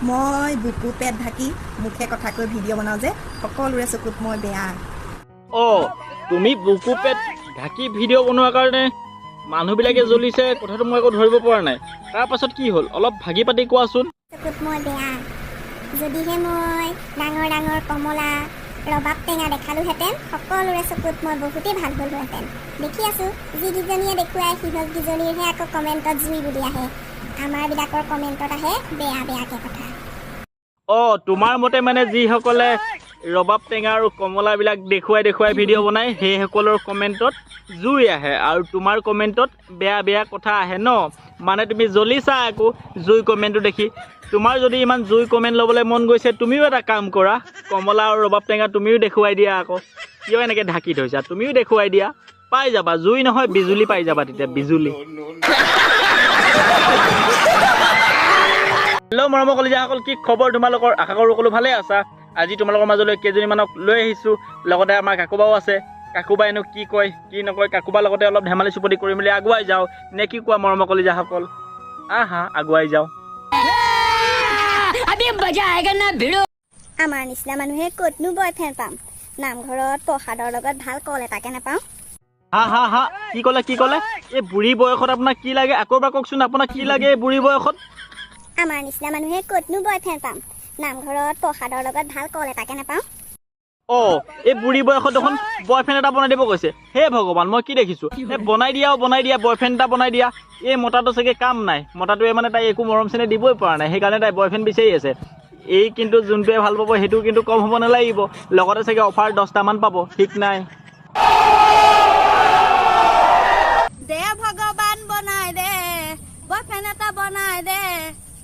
মই বুকু পেট ঢাকি মুখে কথা কৈ ভিডিঅ' বনাওঁ যে সকলোৰে চকুত মই বেয়া। তুমি বুকু পেট ঢাকি ভিডিঅ' বনোৱাৰ কাৰণে মানুহবিলাকে জ্বলিছে, কথাটো মই একো ধৰিব পৰা নাই। তাৰ পাছত কি হ'ল অলপ ভাগি পাতি কোৱাচোন। চকুত মই বেয়া। যদিহে মই ডাঙৰ ডাঙৰ কমলা ৰবাব টেঙা দেখালোহেঁতেন সকলোৰে চকুত মই বহুতেই ভাল হ'লোহেঁতেন। দেখি আছোঁ যিকেইজনীয়ে দেখুৱাই সিহঁতকেইজনীৰহে আকৌ কমেণ্টত জুই বুলি আহে, আমাৰবিলাকৰ কমেণ্টত আহে বেয়া বেয়াকৈ কথা। তোমাৰ মতে মানে যিসকলে ৰবাব টেঙা আৰু কমলাবিলাক দেখুৱাই ভিডিঅ' বনায় সেইসকলৰ কমেণ্টত জুই আহে আৰু তোমাৰ কমেণ্টত বেয়া বেয়া কথা আহে ন? মানে তুমি জ্বলিছা আকৌ জুই কমেণ্টটো দেখি। তোমাৰ যদি ইমান জুই কমেণ্ট ল'বলৈ মন গৈছে তুমিও এটা কাম কৰা, কমলা আৰু ৰবাব টেঙা তুমিও দেখুৱাই দিয়া আকৌ। কিয় এনেকৈ ঢাকি থৈছা? তুমিও দেখুৱাই দিয়া, পাই যাবা। জুই নহয় বিজুলী পাই যাবা তেতিয়া, বিজুলী। হেল্ল' মৰমৰ কলিজাসকল, কি খবৰ তোমালোকৰ? আশা কৰোঁ সকলো ভালে আছা। আজি তোমালোকৰ মাজলৈ কেইজনীমানক লৈ আহিছোঁ, লগতে আমাৰ কাকুবাও আছে। কাকুবাইনো কি কয় কি নকয়, কাকুবাৰ লগতে অলপ ধেমালি চুপতি কৰি মেলি আগুৱাই যাওঁ নে কি কোৱা মৰমৰ কলিজাসকল? আহা আগুৱাই যাওঁ। আমাৰ নিচিনা মানুহে ক'তনো বয়ফ্ৰেণ্ড পাম? নামঘৰত প্ৰসাদৰ লগত ভাল কল এটাকে নাপাওঁ। হা কি ক'লে? এই বুঢ়ী বয়সত আপোনাক কি লাগে? আকৌ এবাৰ কওকচোন, আপোনাক কি লাগে এই বুঢ়ী বয়সত? আমাৰ নিচিনা মানুহে ক'তনো বয়ফ্ৰেণ্ড পাম? নামঘৰত প্ৰসাদৰ লগত ভাল কল এটাকে নাপাওঁ। এই বুঢ়ী বয়সত দেখোন বয়ফ্ৰেণ্ড এটা বনাই দিব কৈছে। হে ভগৱান, মই কি দেখিছোঁ? বনাই দিয়া বয়ফ্ৰেণ্ড এটা বনাই দিয়া। এই মতাটো চাগে কাম নাই, মতাটোৱে মানে তাই একো মৰম চেনেহ দিবই পৰা নাই, সেইকাৰণে তাই বয়ফ্ৰেণ্ড বিচাৰি আছে। এই কিন্তু যোনটোৱে ভাল পাব সেইটো কিন্তু কম হ'ব নালাগিব, লগতে চাগে অফাৰ 10টামান পাব, ঠিক নাই। দে ভগৱান বনাই দে, বয়ফ্ৰেণ্ড এটা বনাই দে,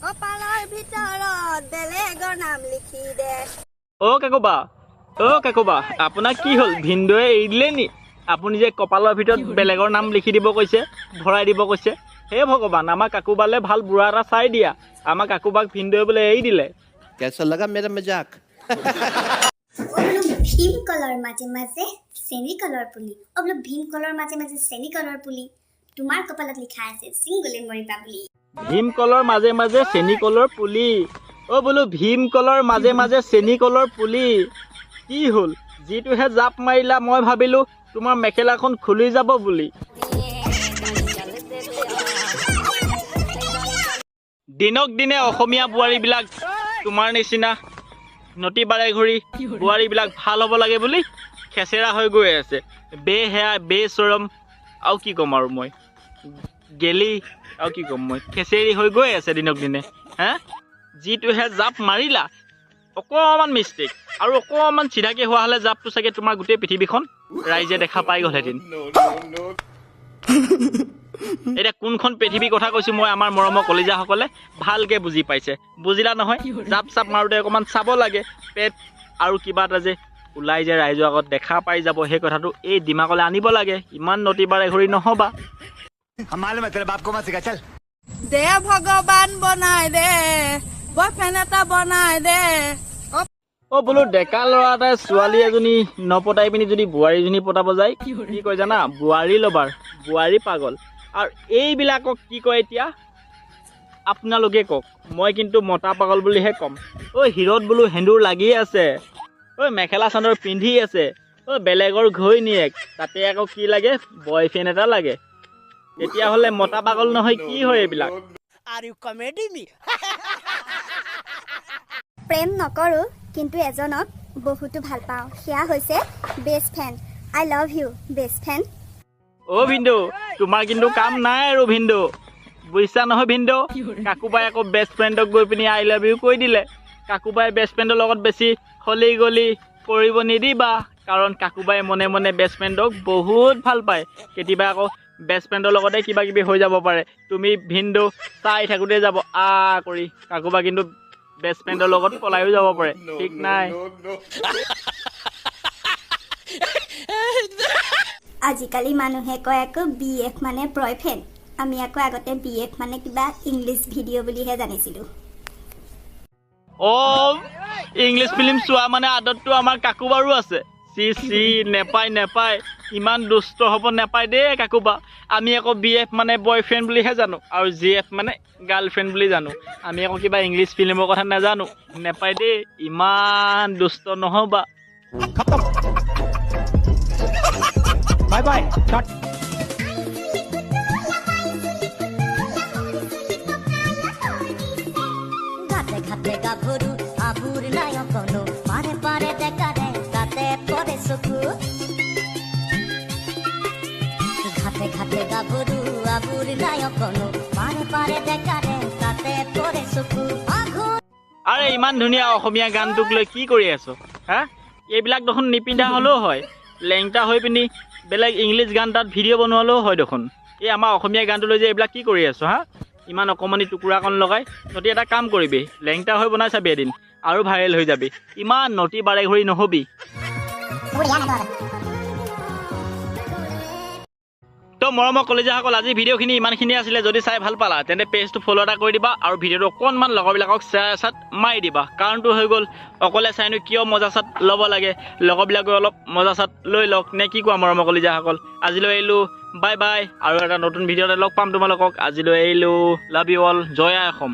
কপালৰ ভিতৰত বেলেগৰ নাম লিখি দে। কাকুবা আপোনাক কি হ'ল? ভিনদৌৱে এৰি দিলে নি? আপুনি যে কপালৰ ভিতৰত বেলেগৰ নাম লিখি দিব কৈছে, ভৰাই দিব কৈছে। হে ভগৱান, আমাৰ কাকুবালৈ ভাল বুঢ়া এটা চাই দিয়া। আমাৰ কাকুবাক ভিনদৌৱে বোলে এৰি দিলে। कैसा लगा मेरा मजाक? ভীম কলৰ মাজে মাজে চেনি কলৰ পুলি, ভীম কলৰ মাজে মাজে চেনি কলৰ পুলি, তোমাৰ কপালত লিখা আছে চিংগুলে মৰিবা বুলি। ভীম কলৰ মাজে মাজে চেনি কলৰ পুলি, বোলো ভীম কলৰ মাজে মাজে চেনি কলৰ পুলি। কি হ'ল? যিটোহে জাপ মাৰিলা মই ভাবিলোঁ তোমাৰ মেখেলাখন খুলি যাব বুলি। দিনক দিনে অসমীয়া বোৱাৰীবিলাক তোমাৰ নিচিনা নটি বাৰে ঘূৰি বোৱাৰীবিলাক ভাল হ'ব লাগে বুলি খেচেৰা হৈ গৈ আছে। বেহেয়া বেচৰম আৰু কি ক'ম আৰু মই, গেলি আৰু কি ক'ম মই, খেচেৰি হৈ গৈ আছে দিনক দিনে। যিটোহে জাপ মাৰিলা অকণমান মিষ্টেক, আৰু অকণমান চিধাকৈ হোৱা হ'লে জাপটো চাগে তোমাৰ গোটেই পৃথিৱীখন ৰাইজে দেখা পাই গ'লহেঁতেন। এতিয়া কোনখন পৃথিৱীৰ কথা কৈছোঁ মই, আমাৰ মৰমৰ কলিজাসকলে ভালকৈ বুজি পাইছে। বুজিলা নহয়? জাপ চাপ মাৰোঁতে অকণমান চাব লাগে, পেট আৰু কিবা এটা যে ওলাই যে ৰাইজৰ আগত দেখা পাই যাব, সেই কথাটো এই দিমাগলৈ আনিব লাগে। ইমান নটি বাৰে ঘূৰি নহ'বা। দে ভগৱান বনাই দে, বয়ফ্ৰেণ্ড এটা বনাই দে। বোলো ডেকা ল'ৰা এটাই ছোৱালী এজনী নপতাই পিনি যদি বোৱাৰীজনী পতাব যায়, কি কয় জানা? বোৱাৰী লবাৰ, বোৱাৰী পাগল। আৰু এইবিলাকক কি কয় এতিয়া আপোনালোকে কওক, মই কিন্তু মতা পাগল বুলিহে ক'ম। হিৰত বোলো সেন্দুৰ লাগি আছে, মেখেলা চাদৰ পিন্ধি আছে, বেলেগৰ ঘৈণীয়েক, তাতে আকৌ কি লাগে? বয়ফ্ৰেণ্ড এটা লাগে। তেতিয়াহ'লে মতা পাগল নহয় কি হয় এইবিলাক? প্ৰেম নকৰোঁ, কিন্তু এজনক বহুতো ভাল পাওঁ, সেয়া হৈছে best friend. I love you best friend. ভিনদেউ, তোমাৰ কিন্তু কাম নাই আৰু ভিনদেউ, বুজিছা নহয় ভিনদেউ? কাকুবাই আকৌ বেষ্ট ফ্ৰেণ্ডক গৈ পিনি আই লাভ ইউ কৈ দিলে। কাকুবাই বেষ্ট ফ্ৰেণ্ডৰ লগত বেছি খলি গলি কৰিব নিদিবা, কাৰণ কাকুবাই মনে মনে বেষ্ট ফ্ৰেণ্ডক বহুত ভাল পায়। কেতিয়াবা আকৌ বেষ্ট ফ্ৰেণ্ডৰ লগতে কিবা কিবি হৈ যাব পাৰে। তুমি ভিনদেউ চাই থাকোঁতে যাব কৰি, কাকুবা কিন্তু বেষ্ট ফ্ৰেণ্ডৰ লগত পলাইও যাব পাৰে, ঠিক নাই। আজিকালি মানুহে কয় আকৌ BF মানে বয়ফ্ৰেণ্ড, আমি আকৌ আগতে BF মানে কিবা ইংলিছ ভিডিঅ' বুলিহে জানিছিলোঁ। ইংলিছ ফিল্ম চোৱা মানে আদতটো আমাৰ কাকুবাৰো আছে। চি চি নেপায় ইমান দুষ্ট হ'ব নেপায় দেই কাকোবা আমি আকৌ BF মানে বয়ফ্ৰেণ্ড বুলিহে জানো আৰু GF মানে গাৰ্লফ্ৰেণ্ড বুলি জানো আমি আকৌ কিবা ইংলিছ ফিল্মৰ কথা নাজানো নেপায় দেই ইমান দুষ্ট নহ'বা বাই বাই ঘাটে ঘাটে গাভৰু আবুৰ নাই অকনো পাৰে পাৰে ডেকাৰে তাতে পৰে চকু ঘাটে ঘাটে গাভৰু আবুৰ নাই অকনো পাৰে পাৰে ডেকাৰে তাতে পৰে চকু আৰে ইমান ধুনীয়া অসমীয়া গানটোক লৈ কি কৰি আছো হা এইবিলাক দেখোন নিপিন্ধা হ'লেও হয় লেংটা হৈ পিনি বেলেগ ইংলিছ গান তাত ভিডিঅ' বনোৱালেও হয় দেখোন এই আমাৰ অসমীয়া গানটো লৈ যে এইবিলাক কি কৰি আছো হা ইমান অকণমানি টুকুৰাকণ লগাই তহঁতি এটা কাম কৰিবি লেংটা হৈ বনাই চাবি এদিন আৰু ভাইৰেল হৈ যাবি ইমান নটি বাৰে ঘূৰি নহবি তো মৰমৰ কলেজীয়াসকল আজি ভিডিঅ'খিনি ইমানখিনি আছিলে যদি চাই ভাল পালা তেন্তে পেজটো ফ'ল' এটা কৰি দিবা আৰু ভিডিঅ'টো অকণমান লগৰবিলাকক শ্বেয়াৰ মাৰি দিবা কাৰণটো হৈ গ'ল অকলে চাইনো কিয় মজা চাত ল'ব লাগে লগৰবিলাকে অলপ মজা চাত লৈ লওক নে কি কোৱা মৰমৰ কলেজীয়াসকল আজিলৈ এৰিলোঁ বাই বাই আৰু এটা নতুন ভিডিঅ'তে লগ পাম তোমালোকক আজিলৈ এৰিলোঁ লাভ ইউ অল জয় আই অসম